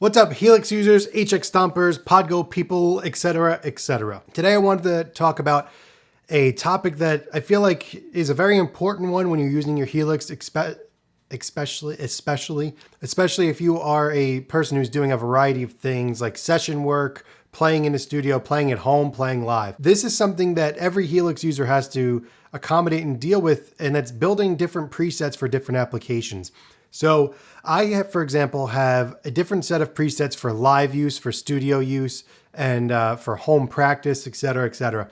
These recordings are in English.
What's up, Helix users, HX Stompers, Podgo people, etc., etc. Today I wanted to talk about a topic that I feel like is a very important one when you're using your Helix, especially if you are a person who's doing a variety of things like session work, playing in the studio, playing at home, playing live. This is something that every Helix user has to accommodate and deal with, and that's building different presets for different applications. So I have, for example, have a different set of presets for live use, for studio use, and for home practice, etc., etc.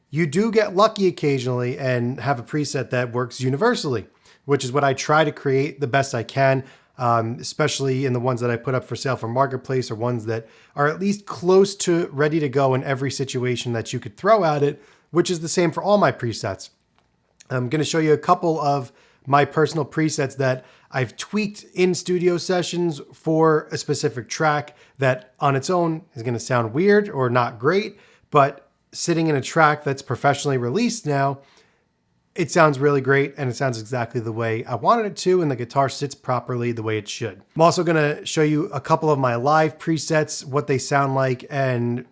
You do get lucky occasionally and have a preset that works universally, which is what I try to create the best I can, especially in the ones that I put up for sale for Marketplace, or ones that are at least close to ready to go in every situation that you could throw at it, which is the same for all my presets. I'm going to show you a couple of my personal presets that I've tweaked in studio sessions for a specific track that on its own is going to sound weird or not great, but sitting in a track that's professionally released now, it sounds really great and it sounds exactly the way I wanted it to, and the guitar sits properly the way it should. I'm also going to show you a couple of my live presets, what they sound like, and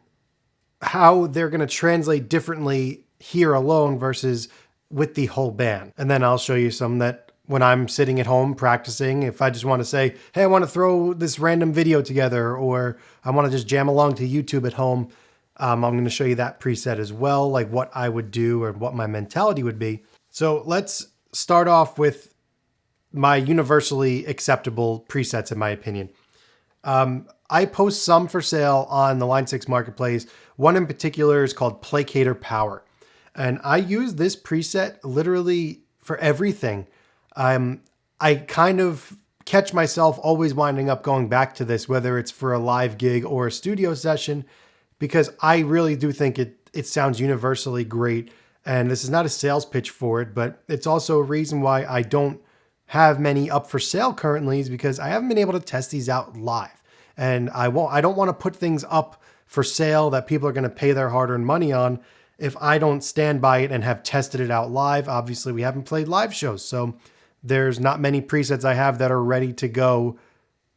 how they're going to translate differently here alone versus with the whole band. And then I'll show you some that when I'm sitting at home practicing, if I just want to say, hey, I want to throw this random video together, or I want to just jam along to YouTube at home, I'm going to show you that preset as well, like what I would do or what my mentality would be. So let's start off with my universally acceptable presets, in my opinion. I post some for sale on the Line 6 Marketplace. One in particular is called Placator Power. And I use this preset literally for everything. I kind of catch myself always winding up going back to this, whether it's for a live gig or a studio session, because I really do think it sounds universally great. And this is not a sales pitch for it, but it's also a reason why I don't have many up for sale currently, is because I haven't been able to test these out live. And I don't want to put things up for sale that people are going to pay their hard-earned money on if I don't stand by it and have tested it out live. Obviously, we haven't played live shows, so there's not many presets I have that are ready to go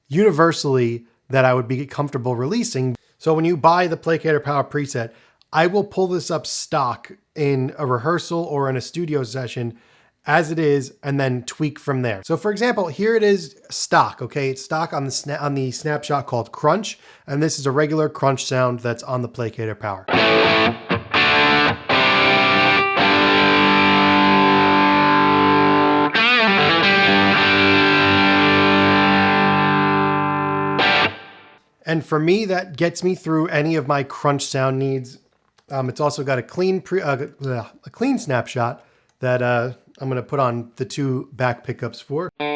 universally that I would be comfortable releasing. So when you buy the Placator Power preset, I will pull this up stock in a rehearsal or in a studio session as it is, and then tweak from there. So for example, here it is stock, okay? It's stock on the Snapshot called Crunch, and this is a regular crunch sound that's on the Placator Power. And for me, that gets me through any of my crunch sound needs. It's also got a clean snapshot that I'm going to put on the two back pickups for. And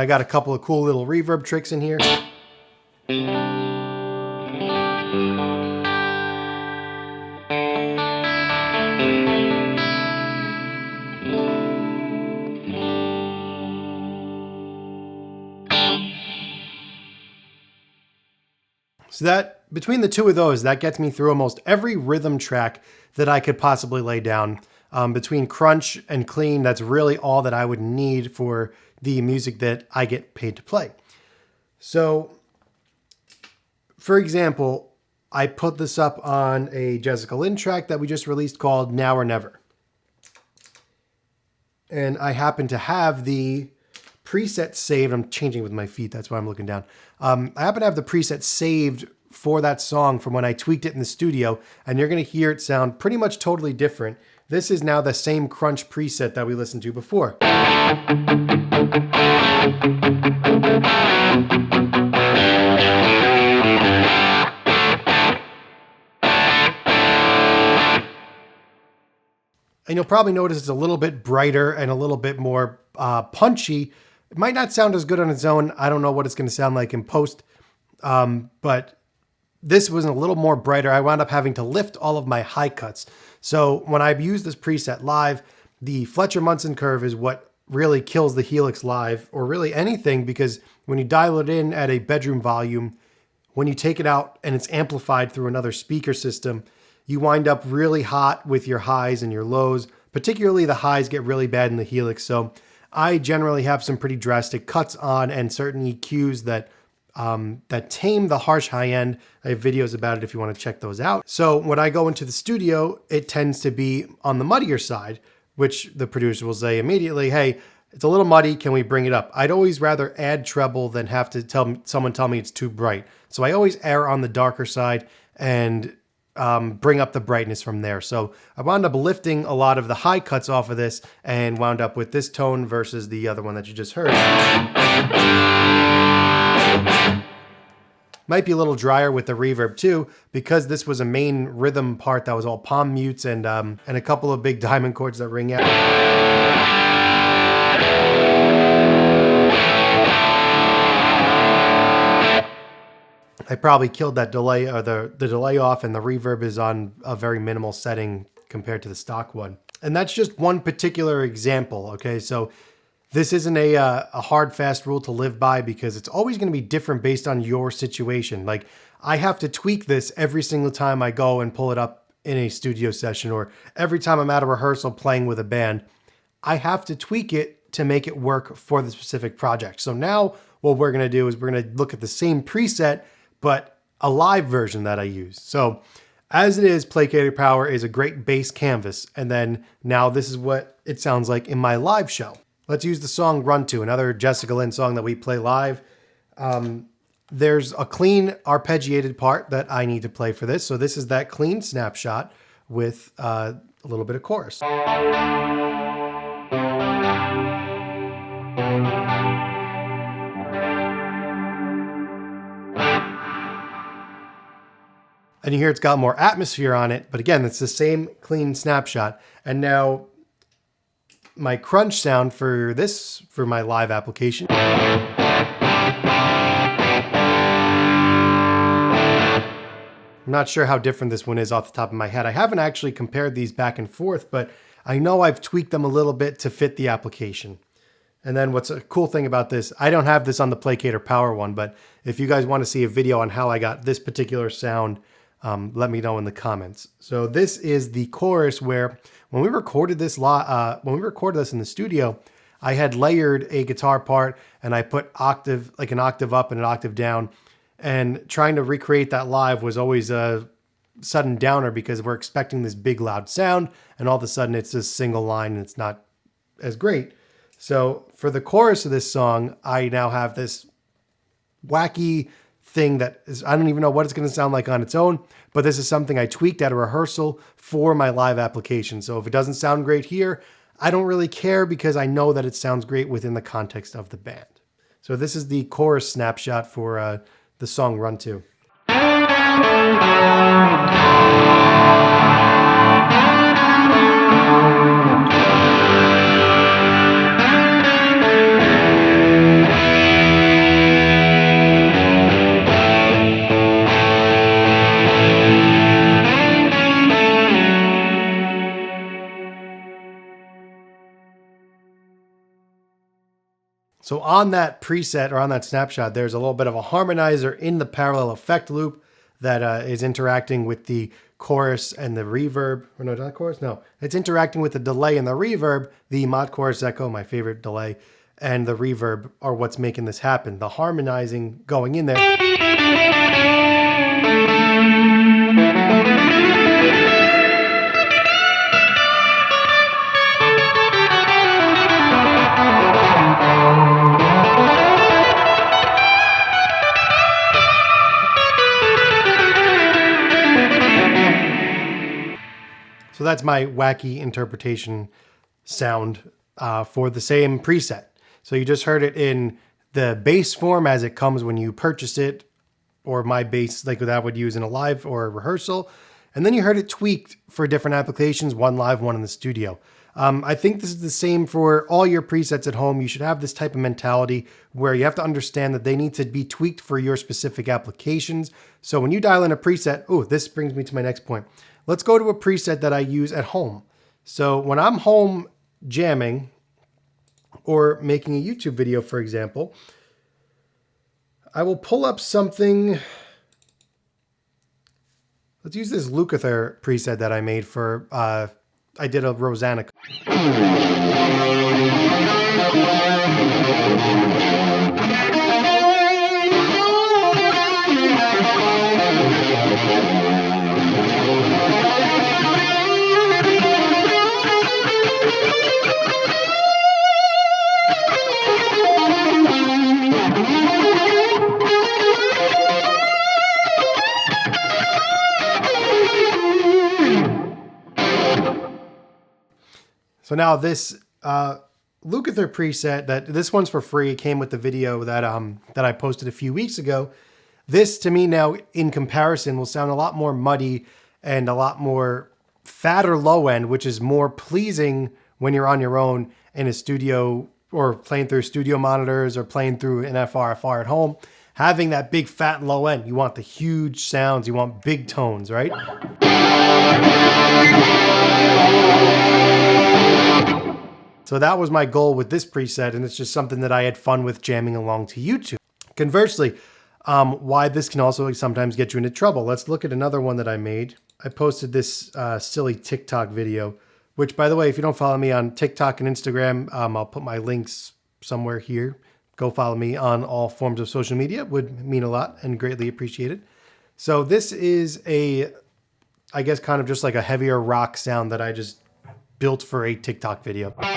I got a couple of cool little reverb tricks in here. So that, between the two of those, that gets me through almost every rhythm track that I could possibly lay down. Between crunch and clean, that's really all that I would need for the music that I get paid to play. So, for example, I put this up on a Jessica Lynn track that we just released called Now or Never. And I happen to have the preset saved. I'm changing with my feet, that's why I'm looking down. I happen to have the preset saved for that song from when I tweaked it in the studio, and you're going to hear it sound pretty much totally different. This is now the same crunch preset that we listened to before. And you'll probably notice it's a little bit brighter and a little bit more punchy. It might not sound as good on its own. I don't know what it's going to sound like in post, but this was a little more brighter. I wound up having to lift all of my high cuts. So when I use this preset live, the Fletcher-Munson curve is what really kills the Helix live, or really anything, because when you dial it in at a bedroom volume, when you take it out and it's amplified through another speaker system, you wind up really hot with your highs and your lows. Particularly the highs get really bad in the Helix. So I generally have some pretty drastic cuts on and certain EQs that tame the harsh high end. I have videos about it if you want to check those out. So when I go into the studio, it tends to be on the muddier side, which the producer will say immediately, hey, it's a little muddy, can we bring it up? I'd always rather add treble than have to someone tell me it's too bright. So I always err on the darker side and bring up the brightness from there. So I wound up lifting a lot of the high cuts off of this and wound up with this tone versus the other one that you just heard. Might be a little drier with the reverb too, because this was a main rhythm part that was all palm mutes and a couple of big diamond chords that ring out. I probably killed that delay or the delay off, and the reverb is on a very minimal setting compared to the stock one. And that's just one particular example, okay? So this isn't a hard, fast rule to live by because it's always going to be different based on your situation. Like, I have to tweak this every single time I go and pull it up in a studio session, or every time I'm at a rehearsal playing with a band. I have to tweak it to make it work for the specific project. So now what we're going to do is we're going to look at the same preset, but a live version that I use. So as it is, Placated Power is a great bass canvas. And then now this is what it sounds like in my live show. Let's use the song Run To, another Jessica Lynn song that we play live. There's a clean arpeggiated part that I need to play for this. So this is that clean snapshot with a little bit of chorus. And you hear it's got more atmosphere on it, but again, it's the same clean snapshot. And now my crunch sound for this, for my live application. I'm not sure how different this one is off the top of my head. I haven't actually compared these back and forth, but I know I've tweaked them a little bit to fit the application. And then what's a cool thing about this, I don't have this on the Placated Power one, but if you guys want to see a video on how I got this particular sound, let me know in the comments. So this is the chorus where when we recorded this in the studio, I had layered a guitar part and I put like an octave up and an octave down, and trying to recreate that live was always a sudden downer because we're expecting this big loud sound and all of a sudden it's a single line and it's not as great. So for the chorus of this song, I now have this wacky thing that is, I don't even know what it's going to sound like on its own, but this is something I tweaked at a rehearsal for my live application. So if it doesn't sound great here, I don't really care because I know that it sounds great within the context of the band. So this is the chorus snapshot for the song Run To. So on that preset or on that snapshot, there's a little bit of a harmonizer in the parallel effect loop that is interacting with the chorus and the reverb. Or no, not chorus? No, it's interacting with the delay and the reverb. The mod chorus echo, my favorite delay, and the reverb are what's making this happen. The harmonizing going in there. So that's my wacky interpretation sound for the same preset. So you just heard it in the bass form as it comes when you purchase it, or my bass like that I would use in a live or a rehearsal. And then you heard it tweaked for different applications, one live, one in the studio. I think this is the same for all your presets at home. You should have this type of mentality where you have to understand that they need to be tweaked for your specific applications. So when you dial in a preset, oh, this brings me to my next point. Let's go to a preset that I use at home. So when I'm home jamming or making a YouTube video, for example, I will pull up something. Let's use this Lukather preset that I made for, I did a Rosanna. So now this Lukather preset, this one's for free. It came with the video that I posted a few weeks ago. This to me now in comparison will sound a lot more muddy and a lot more fatter low end, which is more pleasing when you're on your own in a studio or playing through studio monitors or playing through an FR at home. Having that big fat low end, you want the huge sounds, you want big tones, right? So that was my goal with this preset, and it's just something that I had fun with jamming along to YouTube. Conversely, why this can also sometimes get you into trouble. Let's look at another one that I made. I posted this silly TikTok video, which, by the way, if you don't follow me on TikTok and Instagram, I'll put my links somewhere here. Go follow me on all forms of social media. Would mean a lot and greatly appreciated. So this is I guess kind of just like a heavier rock sound that I just built for a TikTok video. I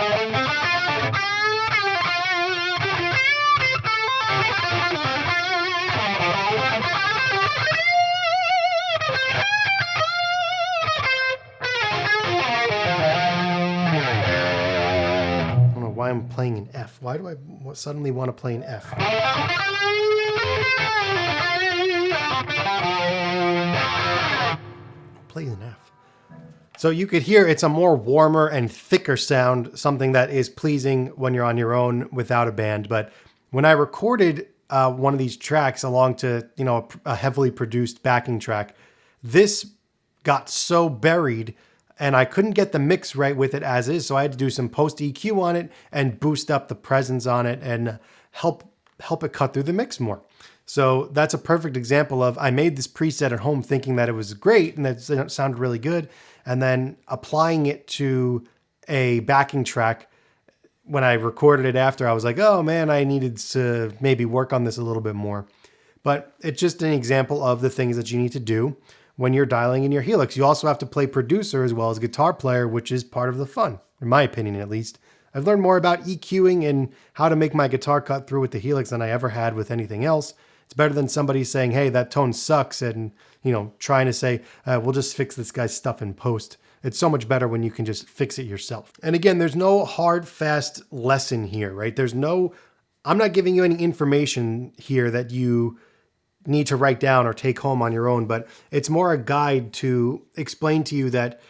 don't know why I'm playing an F. Why do I suddenly want to play an F? Play an F. So you could hear it's a more warmer and thicker sound, something that is pleasing when you're on your own without a band. But when I recorded one of these tracks along to, a heavily produced backing track, this got so buried and I couldn't get the mix right with it as is. So I had to do some post EQ on it and boost up the presence on it and help it cut through the mix more. So that's a perfect example of I made this preset at home thinking that it was great and that it sounded really good. And then applying it to a backing track, when I recorded it after, I was like, oh man, I needed to maybe work on this a little bit more. But it's just an example of the things that you need to do when you're dialing in your Helix. You also have to play producer as well as guitar player, which is part of the fun, in my opinion at least. I've learned more about EQing and how to make my guitar cut through with the Helix than I ever had with anything else. It's better than somebody saying, hey, that tone sucks, and trying to say, we'll just fix this guy's stuff in post. It's so much better when you can just fix it yourself. And again, there's no hard, fast lesson here, right? I'm not giving you any information here that you need to write down or take home on your own, but it's more a guide to explain to you that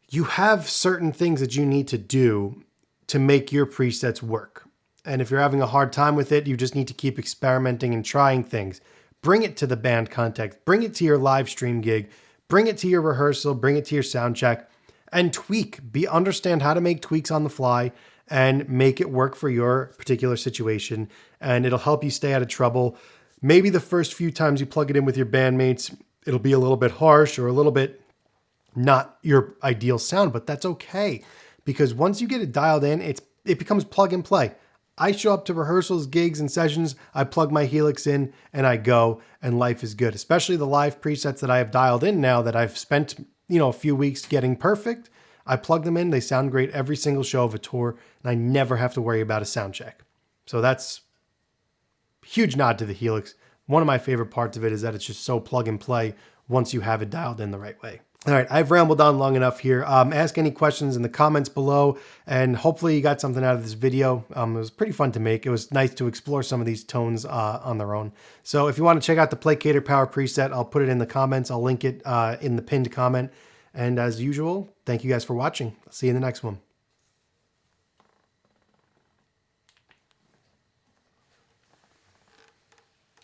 you have certain things that you need to do to make your presets work. And if you're having a hard time with it, you just need to keep experimenting and trying things. Bring it to the band context, bring it to your live stream gig, bring it to your rehearsal, bring it to your sound check, and tweak. Understand how to make tweaks on the fly and make it work for your particular situation. And it'll help you stay out of trouble. Maybe the first few times you plug it in with your bandmates, it'll be a little bit harsh or a little bit not your ideal sound, but that's okay. Because once you get it dialed in, it becomes plug and play. I show up to rehearsals, gigs, and sessions, I plug my Helix in and I go, and life is good. Especially the live presets that I have dialed in now that I've spent, a few weeks getting perfect. I plug them in, they sound great every single show of a tour, and I never have to worry about a sound check. So that's a huge nod to the Helix. One of my favorite parts of it is that it's just so plug and play once you have it dialed in the right way. All right, I've rambled on long enough here. Ask any questions in the comments below, and hopefully you got something out of this video. It was pretty fun to make. It was nice to explore some of these tones on their own. So if you want to check out the Placator Power preset, I'll put it in the comments. I'll link it in the pinned comment. And as usual, thank you guys for watching. I'll see you in the next one.